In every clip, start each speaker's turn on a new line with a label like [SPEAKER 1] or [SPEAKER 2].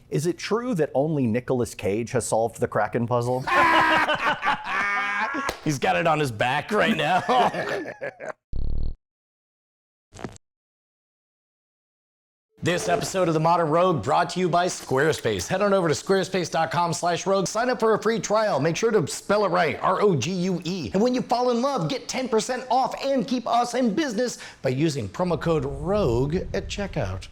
[SPEAKER 1] Is it true that only Nicolas Cage has solved the Kraken puzzle?
[SPEAKER 2] He's got it on his back right now. This episode of The Modern Rogue brought to you by SquareSpace. Head on over to squarespace.com/rogue. Sign up for a free trial. Make sure to spell it right, R-O-G-U-E. And when you fall in love, get 10% off and keep us in business by using promo code ROGUE at checkout.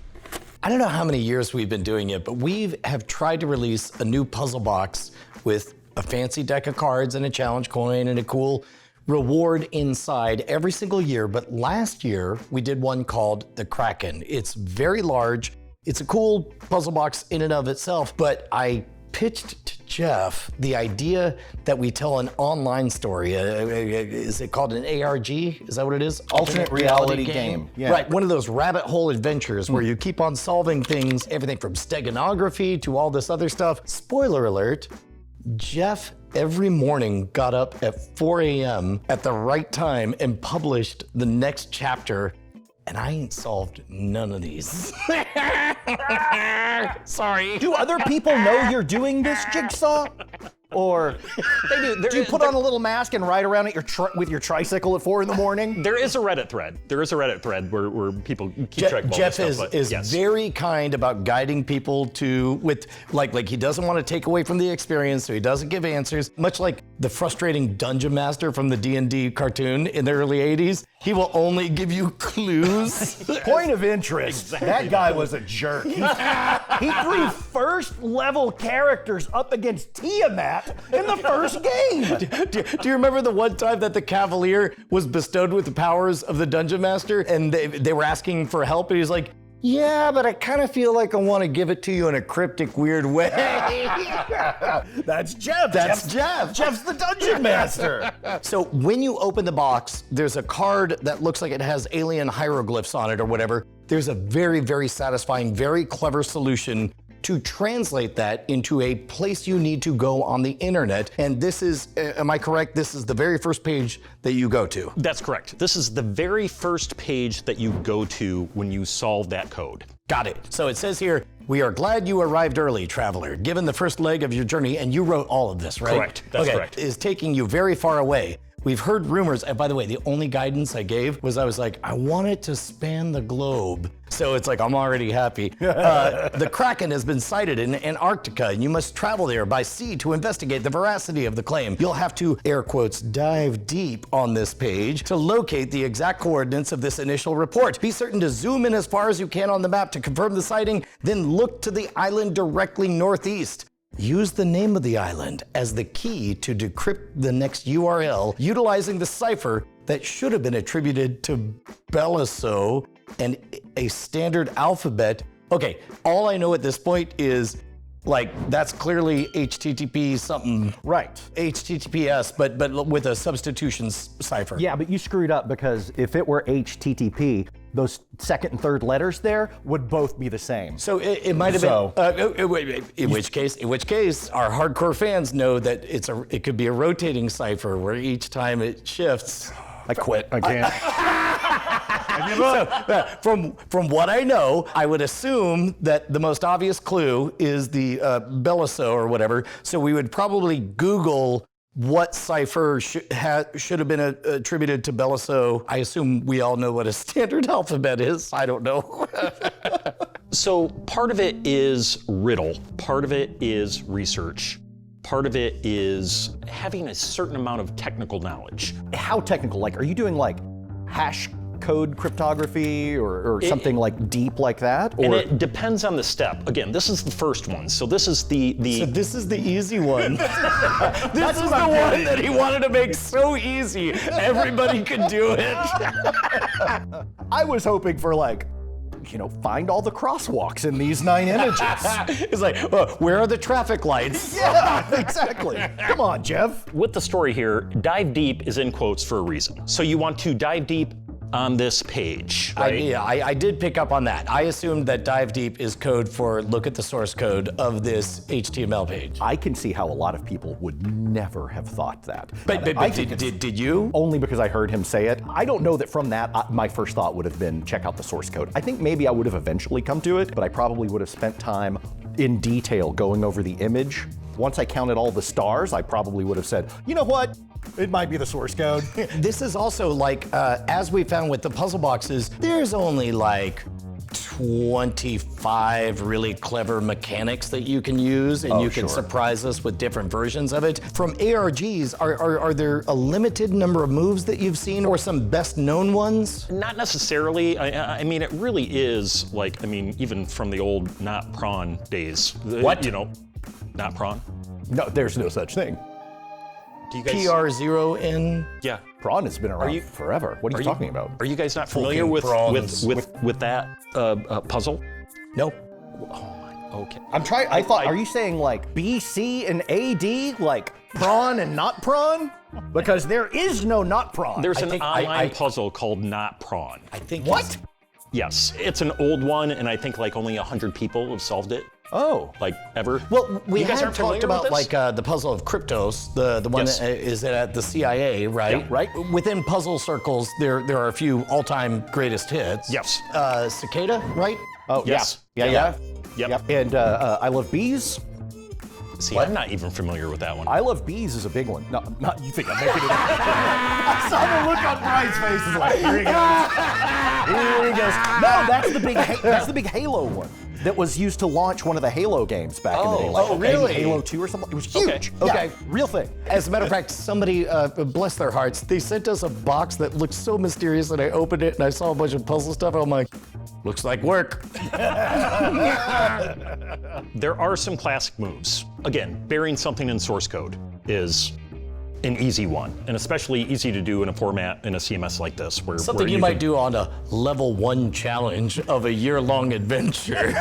[SPEAKER 2] I don't know how many years we've been doing it, but we have tried to release a new puzzle box with a fancy deck of cards and a challenge coin and a cool reward inside every single year. But last year we did one called the Kraken. It's very large. It's a cool puzzle box in and of itself, but I pitched to Jeff the idea that we tell an online story. Is it called an ARG? Is that what it is?
[SPEAKER 1] Alternate reality game.
[SPEAKER 2] Yeah. Right, one of those rabbit hole adventures where you keep on solving things, everything from steganography to all this other stuff. Spoiler alert, Jeff every morning got up at 4 a.m. at the right time and published the next chapter, and I ain't solved none of these. Sorry.
[SPEAKER 1] Do other people know you're doing this, Jigsaw? Or
[SPEAKER 3] They do.
[SPEAKER 1] do you put on a little mask and ride around at with your tricycle at 4 in the morning?
[SPEAKER 3] There is a Reddit thread. There is a Reddit thread where people keep track of all
[SPEAKER 2] Jeff
[SPEAKER 3] this stuff.
[SPEAKER 2] is
[SPEAKER 3] yes.
[SPEAKER 2] very kind about guiding people to, like he doesn't want to take away from the experience, so he doesn't give answers. Much like the frustrating dungeon master from the D&D cartoon in the early 80s, he will only give you clues.
[SPEAKER 1] Point of interest, that guy was a jerk. He threw first level characters up against Tiamat in the first game.
[SPEAKER 2] Do you remember the one time that the Cavalier was bestowed with the powers of the Dungeon Master and they were asking for help and he's like, yeah, but I kind of feel like I want to give it to you in a cryptic, weird way.
[SPEAKER 1] That's Jeff.
[SPEAKER 2] That's Jeff.
[SPEAKER 1] Jeff's the Dungeon Master.
[SPEAKER 2] So when you open the box, there's a card that looks like it has alien hieroglyphs on it or whatever. There's a very, very satisfying, very clever solution to translate that into a place you need to go on the internet. And this is, am I correct? This is the very first page that you go to.
[SPEAKER 3] That's correct. This is the very first page that you go to when you solve that code.
[SPEAKER 2] Got it. So it says here, we are glad you arrived early, traveler. Given the first leg of your journey, and you wrote all of this, right?
[SPEAKER 3] Correct. That's correct.
[SPEAKER 2] Is taking you very far away. We've heard rumors, and by the way, the only guidance I gave was I was like, I want it to span the globe. So it's like, I'm already happy. The Kraken has been sighted in Antarctica, and you must travel there by sea to investigate the veracity of the claim. You'll have to, air quotes, dive deep on this page to locate the exact coordinates of this initial report. Be certain to zoom in as far as you can on the map to confirm the sighting, then look to the island directly northeast. Use the name of the island as the key to decrypt the next URL, utilizing the cipher that should have been attributed to Beliso and a standard alphabet. Okay, all I know at this point is, like, that's clearly HTTP something.
[SPEAKER 1] Right.
[SPEAKER 2] HTTPS, but with a substitution cipher.
[SPEAKER 1] Yeah, but you screwed up because if it were HTTP, those second and third letters there would both be the same.
[SPEAKER 2] So it might have been. In which case, our hardcore fans know that it could be a rotating cipher where each time it shifts.
[SPEAKER 1] I quit. I can't.
[SPEAKER 2] From what I know, I would assume that the most obvious clue is the Beliso or whatever. So we would probably Google what cipher should have been attributed to Beliso. I assume we all know what a standard alphabet is. I don't know.
[SPEAKER 3] So part of it is riddle, part of it is research, part of it is having a certain amount of technical knowledge.
[SPEAKER 1] How technical? Like, are you doing like hash code cryptography or something like deep like that? Or?
[SPEAKER 3] And it depends on the step. Again, this is the first one. So this is the
[SPEAKER 2] So this is the easy one. This is the one that he wanted to make so easy. Everybody could do it.
[SPEAKER 1] I was hoping for like, find all the crosswalks in these 9 images.
[SPEAKER 2] It's like, where are the traffic lights?
[SPEAKER 1] Yeah, exactly. Come on, Jeff.
[SPEAKER 3] With the story here, dive deep is in quotes for a reason. So you want to dive deep on this page, right?
[SPEAKER 2] I did pick up on that. I assumed that dive deep is code for look at the source code of this HTML page.
[SPEAKER 1] I can see how a lot of people would never have thought that.
[SPEAKER 2] But did you?
[SPEAKER 1] Only because I heard him say it. I don't know that from that, my first thought would have been check out the source code. I think maybe I would have eventually come to it, but I probably would have spent time in detail going over the image. Once I counted all the stars, I probably would have said, you know what? It might be the source code.
[SPEAKER 2] This is also like, as we found with the puzzle boxes, there's only like 25 really clever mechanics that you can use, and you can surprise us with different versions of it. From ARGs, are there a limited number of moves that you've seen, or some best known ones?
[SPEAKER 3] Not necessarily. I mean, it really is like, I mean, even from the old not prawn days.
[SPEAKER 2] What?
[SPEAKER 3] You know, not prawn.
[SPEAKER 1] No, there's no such thing.
[SPEAKER 3] Do you guys?
[SPEAKER 2] PR0N?
[SPEAKER 3] Yeah.
[SPEAKER 1] Prawn has been around forever. What are you talking about?
[SPEAKER 3] Are you guys not familiar with that puzzle?
[SPEAKER 2] No.
[SPEAKER 3] Oh my. Okay.
[SPEAKER 1] I'm trying. Are you saying like BC and AD, like prawn and not prawn? Because there is no not prawn.
[SPEAKER 3] There's an online puzzle called Not Prawn.
[SPEAKER 2] I think.
[SPEAKER 1] What?
[SPEAKER 3] Yes, it's an old one, and I think like only 100 people have solved it.
[SPEAKER 1] Oh.
[SPEAKER 3] Like ever.
[SPEAKER 2] Well, we
[SPEAKER 3] you guys
[SPEAKER 2] had
[SPEAKER 3] aren't familiar
[SPEAKER 2] talked about
[SPEAKER 3] with this?
[SPEAKER 2] like the puzzle of Kryptos, the one
[SPEAKER 3] Yes.
[SPEAKER 2] that is at the CIA, right?
[SPEAKER 3] Yeah.
[SPEAKER 2] Right. Within puzzle circles, there are a few all-time greatest hits.
[SPEAKER 3] Yes.
[SPEAKER 2] Cicada, right?
[SPEAKER 1] Oh,
[SPEAKER 3] Yes.
[SPEAKER 1] Yeah.
[SPEAKER 3] Yep.
[SPEAKER 1] And I Love Bees.
[SPEAKER 3] See, I'm not even familiar with that one.
[SPEAKER 1] I Love Bees is a big one. No, not you think I'm making it up. I saw the look on Brian's face. Is like, here he goes. Here he goes. No, that's the big Halo one that was used to launch one of the Halo games back in the day. Like
[SPEAKER 2] really?
[SPEAKER 1] Halo 2 or something. It was huge.
[SPEAKER 2] Okay.
[SPEAKER 1] Yeah, real thing.
[SPEAKER 2] As a matter of fact, somebody, bless their hearts, they sent us a box that looked so mysterious, and I opened it and I saw a bunch of puzzle stuff. And I'm like, looks like work.
[SPEAKER 3] There are some classic moves. Again, burying something in source code is an easy one, and especially easy to do in a format in a CMS like this.
[SPEAKER 2] Something you might do on a level 1 challenge of a year-long adventure.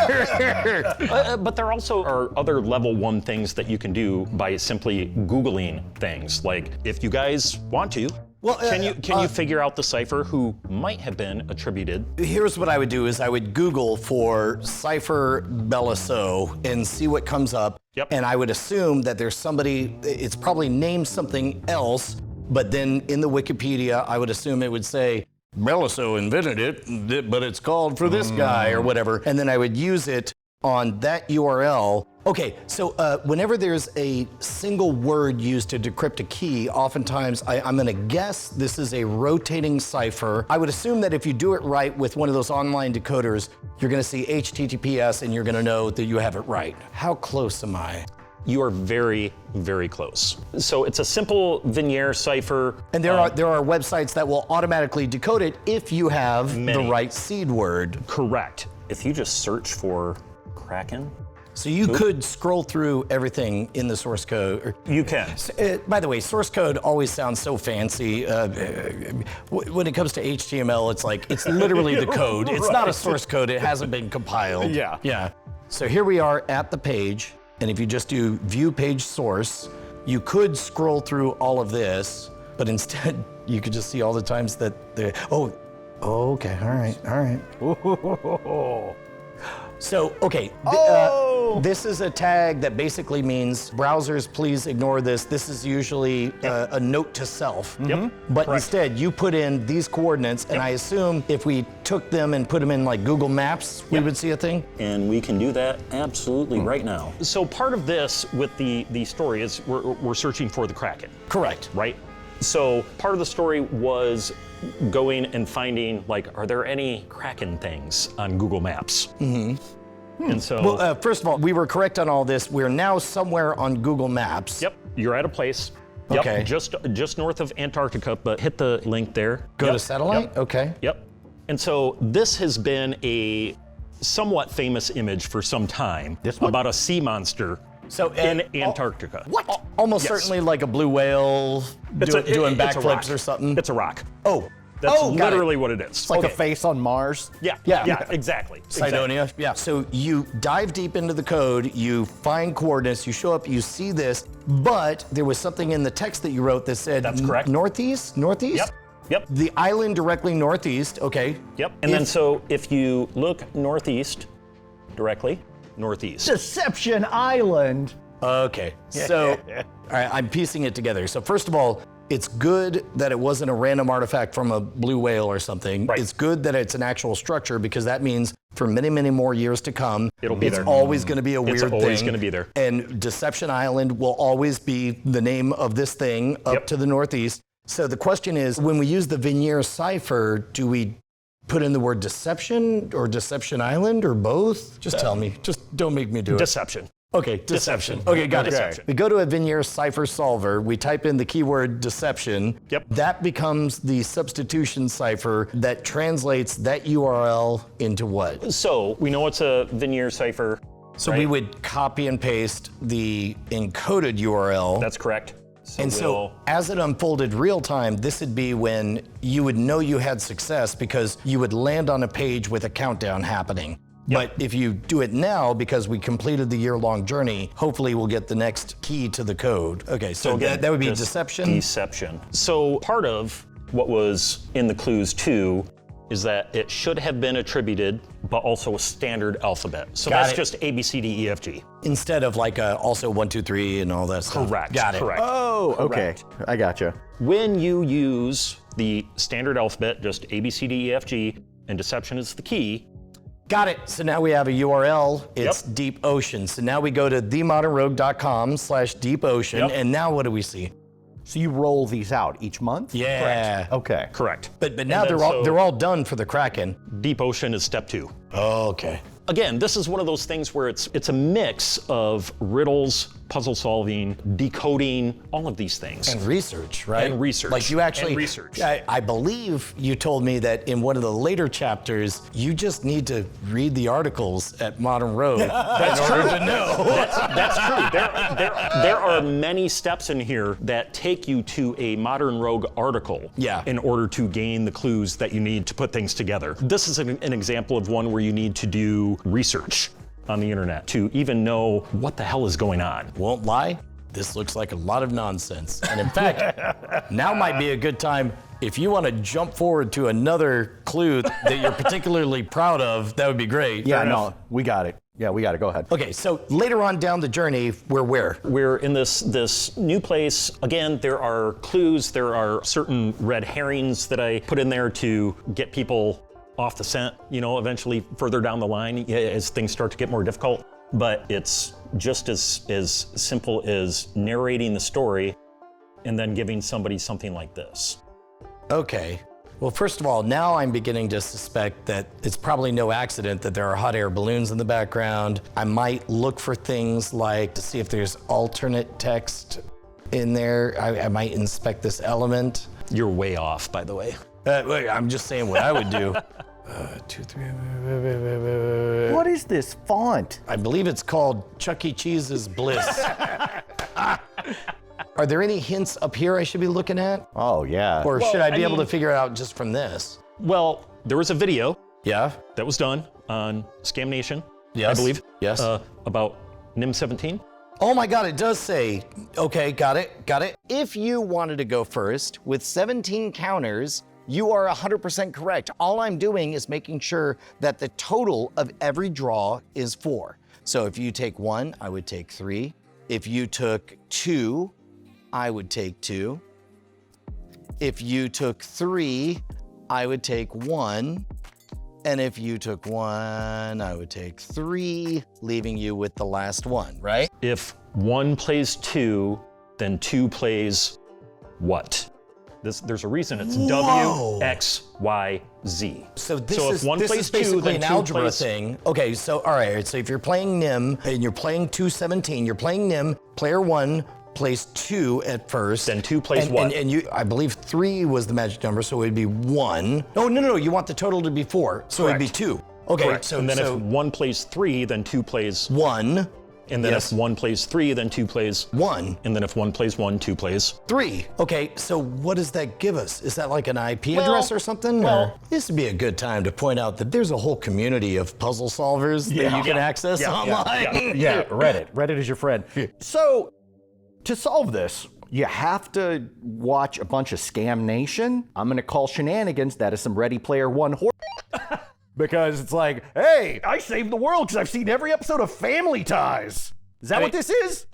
[SPEAKER 3] But there also are other level 1 things that you can do by simply Googling things. Like, if you guys want to, can you figure out the cipher who might have been attributed?
[SPEAKER 2] Here's what I would do is I would Google for Cipher Belliso and see what comes up.
[SPEAKER 3] Yep.
[SPEAKER 2] And I would assume that there's somebody, it's probably named something else, but then in the Wikipedia, I would assume it would say, Belliso invented it, but it's called for this guy or whatever. And then I would use it on that URL. Okay, so whenever there's a single word used to decrypt a key, oftentimes I'm gonna guess this is a rotating cipher. I would assume that if you do it right with one of those online decoders, you're gonna see HTTPS and you're gonna know that you have it right. How close am I?
[SPEAKER 3] You are very, very close. So it's a simple Vignere cipher.
[SPEAKER 2] And there are websites that will automatically decode it if you have the right seed word.
[SPEAKER 3] Correct. If you just search for Kraken.
[SPEAKER 2] So you could scroll through everything in the source code.
[SPEAKER 3] You can.
[SPEAKER 2] By the way, source code always sounds so fancy. When it comes to HTML, it's like, it's literally the code. It's not a source code. It hasn't been compiled.
[SPEAKER 1] Yeah.
[SPEAKER 2] So here we are at the page. And if you just do view page source, you could scroll through all of this, but instead you could just see all the times that okay, all right. So, okay, this is a tag that basically means browsers, please ignore this. This is usually a note to self.
[SPEAKER 3] Yep.
[SPEAKER 2] But instead, you put in these coordinates, and I assume if we took them and put them in like Google Maps, we would see a thing?
[SPEAKER 3] And we can do that absolutely right now. So part of this with the story is we're searching for the Kraken.
[SPEAKER 2] Correct.
[SPEAKER 3] Right? So part of the story was going and finding, like, are there any Kraken things on Google Maps? And so,
[SPEAKER 2] Well, first of all, we were correct on all this. We're now somewhere on Google Maps.
[SPEAKER 3] yep, you're at a place. Yep,
[SPEAKER 2] Okay.
[SPEAKER 3] just north of Antarctica, but hit the link there.
[SPEAKER 2] Go
[SPEAKER 3] Yep,
[SPEAKER 2] to satellite?
[SPEAKER 3] Yep,
[SPEAKER 2] Okay.
[SPEAKER 3] yep. And so this has been a somewhat famous image for some time about a sea monster
[SPEAKER 2] So
[SPEAKER 3] in Antarctica.
[SPEAKER 2] What? Almost
[SPEAKER 3] Yes.
[SPEAKER 2] certainly like a blue whale doing
[SPEAKER 3] it's a rock.
[SPEAKER 2] backflips or something.
[SPEAKER 3] It's a rock.
[SPEAKER 2] Oh.
[SPEAKER 3] That's
[SPEAKER 2] got it.
[SPEAKER 3] literally what it is.
[SPEAKER 1] It's like a face on Mars.
[SPEAKER 3] Yeah, exactly.
[SPEAKER 2] Cydonia. Yeah. So you dive deep into the code, you find coordinates, you show up, you see this, but there was something in the text that you wrote that said
[SPEAKER 3] That's correct.
[SPEAKER 2] Northeast?
[SPEAKER 3] Yep. Yep.
[SPEAKER 2] The island directly northeast, okay.
[SPEAKER 3] Yep. And then so if you look northeast, directly northeast.
[SPEAKER 1] Deception Island.
[SPEAKER 2] Okay, so all right, I'm piecing it together. So first of all, it's good that it wasn't a random artifact from a blue whale or something.
[SPEAKER 3] Right.
[SPEAKER 2] It's good that it's an actual structure because that means for many, many more years to come,
[SPEAKER 3] It'll be
[SPEAKER 2] it's
[SPEAKER 3] there.
[SPEAKER 2] always going to be a weird thing.
[SPEAKER 3] It's always going to be there.
[SPEAKER 2] And Deception Island will always be the name of this thing up to the northeast. So the question is, when we use the Vignere cipher, do we put in the word deception or Deception Island or both? Just tell me. Just don't make me do it.
[SPEAKER 3] Deception.
[SPEAKER 2] Okay, deception. Okay, got it.
[SPEAKER 3] Deception.
[SPEAKER 2] We go to a Vignere cipher solver, we type in the keyword deception.
[SPEAKER 3] Yep.
[SPEAKER 2] That becomes the substitution cipher that translates that URL into what?
[SPEAKER 3] So we know it's a Vignere cipher.
[SPEAKER 2] So we would copy and paste the encoded URL.
[SPEAKER 3] That's correct.
[SPEAKER 2] So as it unfolded real time, this would be when you would know you had success because you would land on a page with a countdown happening. But if you do it now, because we completed the year-long journey, hopefully we'll get the next key to the code. Okay, so
[SPEAKER 3] again,
[SPEAKER 2] that would be
[SPEAKER 3] just
[SPEAKER 2] deception?
[SPEAKER 3] Deception. So part of what was in the clues too is that it should have been attributed, but also a standard alphabet. So
[SPEAKER 2] Got
[SPEAKER 3] that's
[SPEAKER 2] it.
[SPEAKER 3] just A, B, C, D, E, F, G.
[SPEAKER 2] Instead of like also 1, 2, 3 and all that stuff.
[SPEAKER 3] Correct.
[SPEAKER 2] Got it.
[SPEAKER 3] Correct.
[SPEAKER 1] Oh, okay.
[SPEAKER 3] Correct.
[SPEAKER 1] I gotcha.
[SPEAKER 3] When you use the standard alphabet, just A, B, C, D, E, F, G, and deception is the key.
[SPEAKER 2] Got it. So now we have a URL. It's Deep Ocean. So now we go to themodernrogue.com/deep ocean. And now what do we see?
[SPEAKER 1] So you roll these out each month?
[SPEAKER 2] Yeah.
[SPEAKER 1] Okay.
[SPEAKER 3] Correct.
[SPEAKER 2] But now they're all done for the Kraken.
[SPEAKER 3] Deep ocean is step 2.
[SPEAKER 2] Okay.
[SPEAKER 3] Again, this is one of those things where it's a mix of riddles, puzzle solving, decoding, all of these things.
[SPEAKER 2] And research, right?
[SPEAKER 3] And research.
[SPEAKER 2] Like you actually,
[SPEAKER 3] And research.
[SPEAKER 2] I believe you told me that in one of the later chapters, you just need to read the articles at Modern Rogue in order to know.
[SPEAKER 3] That's true. There are many steps in here that take you to a Modern Rogue article in order to gain the clues that you need to put things together. This is an example of one where you need to do research on the internet to even know what the hell is going on.
[SPEAKER 2] Won't lie, this looks like a lot of nonsense. And in fact, now might be a good time if you want to jump forward to another clue that you're particularly proud of, that would be great.
[SPEAKER 1] Yeah, no, we got it. Yeah, we got it. Go ahead.
[SPEAKER 2] Okay, so later on down the journey, we're where?
[SPEAKER 3] We're in this new place. Again, there are clues, there are certain red herrings that I put in there to get people off the scent, eventually further down the line as things start to get more difficult. But it's just as simple as narrating the story and then giving somebody something like this.
[SPEAKER 2] Okay. Well, first of all, now I'm beginning to suspect that it's probably no accident that there are hot air balloons in the background. I might look for things like to see if there's alternate text in there. I might inspect this element.
[SPEAKER 3] You're way off, by the way.
[SPEAKER 2] Wait, I'm just saying what I would do. 2, 3.
[SPEAKER 1] What is this font?
[SPEAKER 2] I believe it's called Chuck E. Cheese's Bliss. Are there any hints up here I should be looking at?
[SPEAKER 1] Oh, yeah.
[SPEAKER 2] Or should I be able to figure it out just from this?
[SPEAKER 3] Well, there was a video that was done on Scam Nation, I believe.
[SPEAKER 2] Yes.
[SPEAKER 3] About NIM17.
[SPEAKER 2] Oh my God, it does say. Okay, got it. If you wanted to go first with 17 counters, you are 100% correct. All I'm doing is making sure that the total of every draw is 4. So if you take 1, I would take 3. If you took 2, I would take 2. If you took 3, I would take 1. And if you took 1, I would take 3, leaving you with the last one, right?
[SPEAKER 3] If 1 plays 2, then 2 plays what? There's a reason it's W, X, Y, Z.
[SPEAKER 2] So
[SPEAKER 3] if 1
[SPEAKER 2] this
[SPEAKER 3] plays
[SPEAKER 2] is basically
[SPEAKER 3] 2, then
[SPEAKER 2] an
[SPEAKER 3] 2
[SPEAKER 2] algebra
[SPEAKER 3] plays...
[SPEAKER 2] thing. Okay, so all right, so if you're playing NIM and you're playing 217, you're playing NIM, player 1 plays 2 at first.
[SPEAKER 3] Then 2 plays what?
[SPEAKER 2] And you, I believe 3 was the magic number, so it'd be 1. No, you want the total to be 4, so it'd be 2. Okay,
[SPEAKER 3] Correct.
[SPEAKER 2] so
[SPEAKER 3] and then
[SPEAKER 2] so
[SPEAKER 3] if 1 plays 3, then 2 plays
[SPEAKER 2] 1.
[SPEAKER 3] And then if 1 plays 3, then 2 plays
[SPEAKER 2] 1.
[SPEAKER 3] And then if 1 plays 1, 2 plays
[SPEAKER 2] 3. Okay, so what does that give us? Is that like an IP address or something? Or? This would be a good time to point out that there's a whole community of puzzle solvers that you can access online.
[SPEAKER 1] Yeah, Reddit. Reddit is your friend. So, to solve this, You have to watch a bunch of Scam Nation. I'm gonna call shenanigans. That is some Ready Player One horror. Because it's like, hey, I saved the world because I've seen every episode of Family Ties. Is that what this is?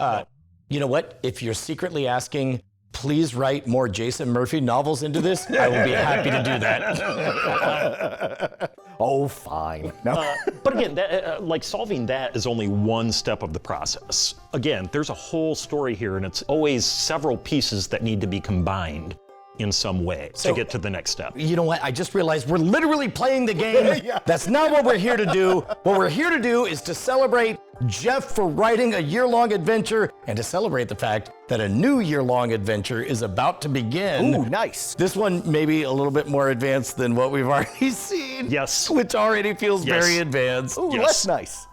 [SPEAKER 2] You know what? If you're secretly asking, please write more Jason Murphy novels into this, I will be happy to do that.
[SPEAKER 1] Oh, fine. No.
[SPEAKER 3] But again, that, like solving that is only one step of the process. Again, there's a whole story here, and it's always several pieces that need to be combined in some way to get to the next step.
[SPEAKER 2] You know what? I just realized we're literally playing the game.
[SPEAKER 1] Yeah.
[SPEAKER 2] That's not what we're here to do. What we're here to do is to celebrate Jeff for writing a year-long adventure and to celebrate the fact that a new year-long adventure is about to begin.
[SPEAKER 1] Ooh, nice.
[SPEAKER 2] This one may be a little bit more advanced than what we've already seen.
[SPEAKER 3] Yes.
[SPEAKER 2] Which already feels very advanced.
[SPEAKER 1] Ooh,
[SPEAKER 3] Yes.
[SPEAKER 1] less nice.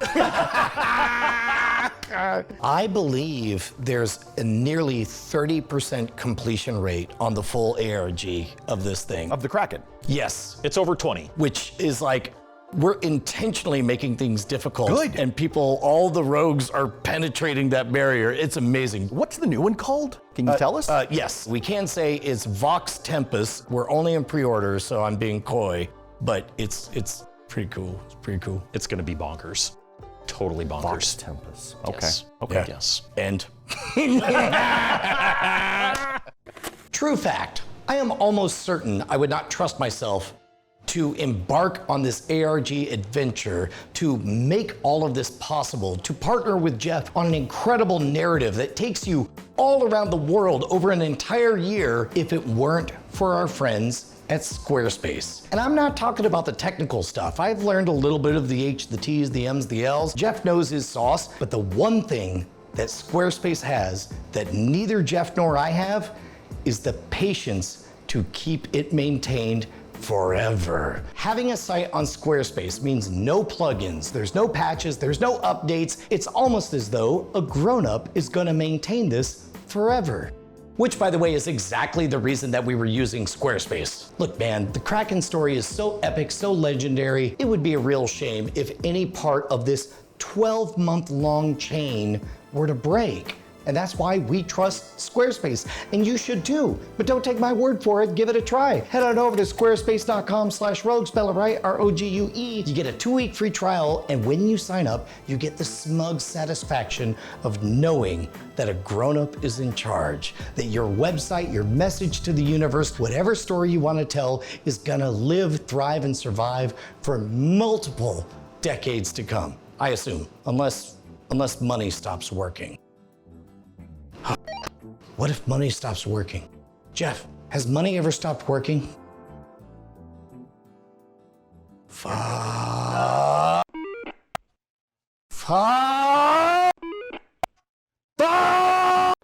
[SPEAKER 2] I believe there's a nearly 30% completion rate on the full ARG of this thing.
[SPEAKER 1] Of the Kraken.
[SPEAKER 2] Yes.
[SPEAKER 3] It's over 20.
[SPEAKER 2] Which is like, we're intentionally making things difficult.
[SPEAKER 1] Good.
[SPEAKER 2] And people, all the rogues are penetrating that barrier. It's amazing.
[SPEAKER 1] What's the new one called? Can you tell us?
[SPEAKER 2] Yes, we can say it's Vox Tempus. We're only in pre-order, so I'm being coy, but it's pretty cool. It's pretty cool.
[SPEAKER 3] It's going to be bonkers. Totally bonkers.
[SPEAKER 1] Vox Tempus. Okay.
[SPEAKER 3] Yes.
[SPEAKER 1] Okay.
[SPEAKER 3] Yes.
[SPEAKER 2] And true fact, I am almost certain I would not trust myself to embark on this ARG adventure, to make all of this possible, to partner with Jeff on an incredible narrative that takes you all around the world over an entire year if it weren't for our friends at SquareSpace. And I'm not talking about the technical stuff. I've learned a little bit of the H, the T's, the M's, the L's. Jeff knows his sauce, but the one thing that SquareSpace has that neither Jeff nor I have is the patience to keep it maintained forever. Having a site on SquareSpace means no plugins, there's no patches, there's no updates. It's almost as though a grown-up is gonna maintain this forever. Which, by the way, is exactly the reason that we were using SquareSpace. Look, man, the Kraken story is so epic, so legendary, it would be a real shame if any part of this 12-month-long chain were to break. And that's why we trust SquareSpace, and you should too. But don't take my word for it, give it a try. Head on over to squarespace.com/rogue, spell it right, ROGUE. You get a 2-week free trial, and when you sign up, you get the smug satisfaction of knowing that a grown-up is in charge, that your website, your message to the universe, whatever story you want to tell is gonna live, thrive, and survive for multiple decades to come. I assume, unless money stops working. What if money stops working? Jeff, has money ever stopped working? Fuck. Fuck. Fuck.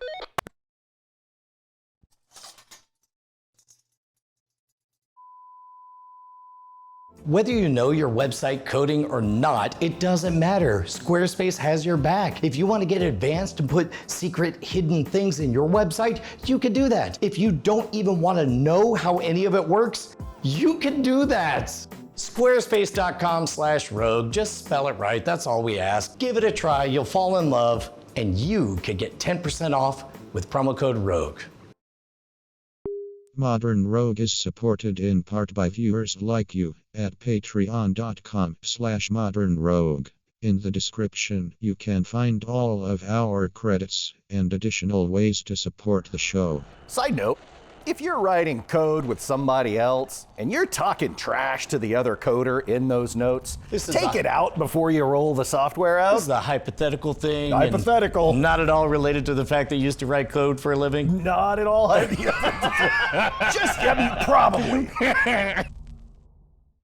[SPEAKER 2] Whether you know your website coding or not, it doesn't matter. SquareSpace has your back. If you want to get advanced and put secret hidden things in your website, you can do that. If you don't even want to know how any of it works, you can do that. Squarespace.com/rogue, just spell it right, that's all we ask. Give it a try, you'll fall in love, and you can get 10% off with promo code ROGUE.
[SPEAKER 4] Modern Rogue is supported in part by viewers like you at patreon.com/modernrogue. In the description, you can find all of our credits and additional ways to support the show.
[SPEAKER 1] Side note, if you're writing code with somebody else and you're talking trash to the other coder in those notes, take it out before you roll the software out.
[SPEAKER 2] This is a hypothetical thing.
[SPEAKER 1] Hypothetical.
[SPEAKER 2] And not at all related to the fact that you used to write code for a living.
[SPEAKER 1] Not at all. Just, I mean, probably.